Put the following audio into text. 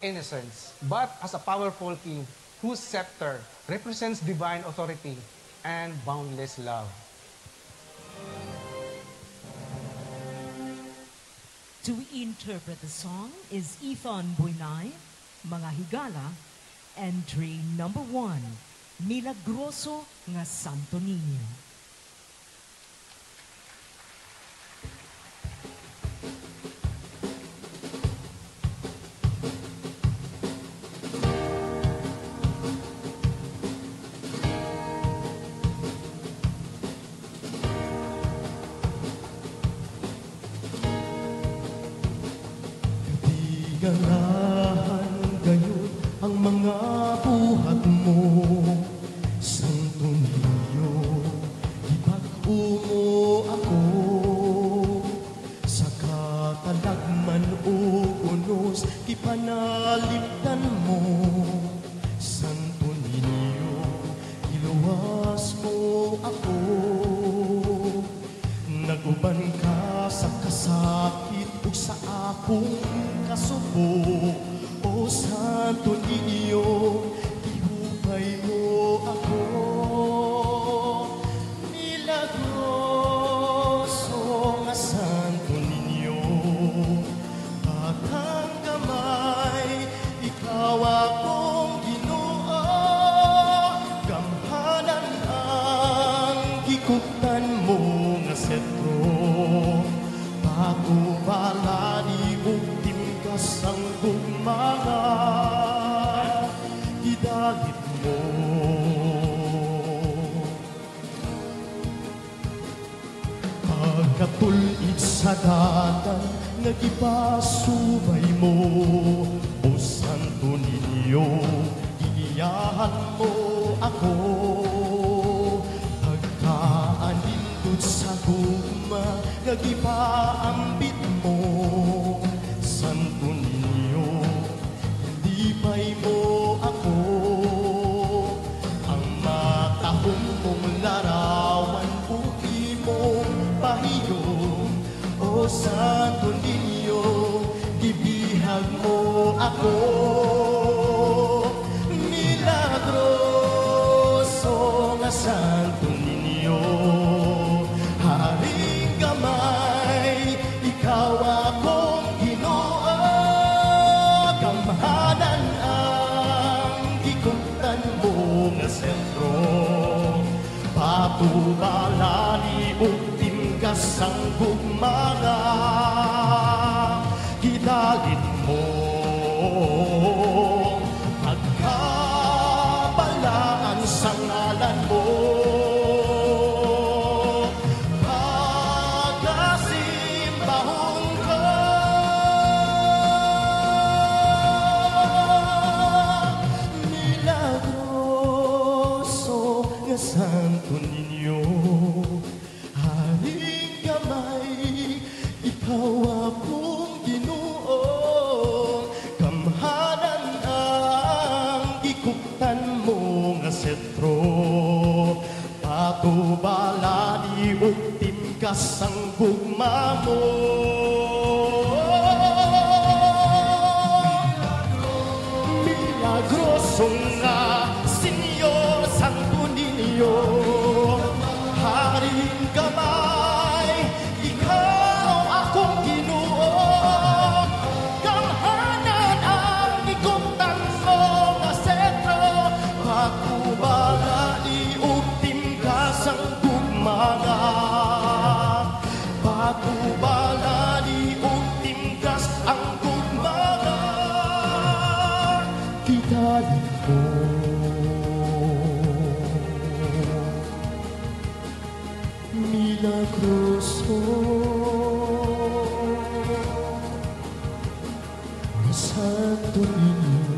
innocence, but as a powerful king whose scepter represents divine authority and boundless love. To interpret the song is Ethan Buynay, Mga Higala, entry number 1, Milagroso nga Santo Niño. Ganahan gayon ang mga buhat mo, Santo Niño, ipag-ungo ako sa katalagman o unos, ipanalipdan mo, Santo Niño, iluwas mo ako. Naguban ka sa kasakit o sa akong kasubo, O Santo Niño, ihupay mo ako. Milagroso nga Santo Niño, patang kamay, ikaw akong Ginoo, gamhanan ang gikutan mo nga sentro, patubalani buktim ka sang gugmanga, gidalit mo. Pagkatulid sa dagan, nagipasubay mo, O Santo Niño, iiyahan mo ako. Pagkaanindot sa gugma, nagipaambit mo, Santo Niño, lipay mo ako. Ang matahong mong larawan, buki mong pahiyong, O Santo Niño, gibihag mo ako. Milagroso nga Santo Niño, haring gamay, ikaw akong Ginoo, gamhanan ang gikutan mo nga sentro, patubalani buktim ka sang gugmanga, gidalit mo. Pagkabalaan sa ngalan mo, pagkasimbahong ka, milagroso nga Santo Niño, haring gamay, ikaw akong Ginoo, gamhanan ang gikutan mo nga sentro, patubalani buktim ka sang gugma mo. Milagroso nga Senyor Santo Niño, haring gamay, ikaw akong Ginoo, gamhanan ang gikutan mo nga sentro, patubalani buktim ka sang gugmanga, patubalani buktim ka sang gugmanga, gidalit mo. Milagroso nga Santo Niño,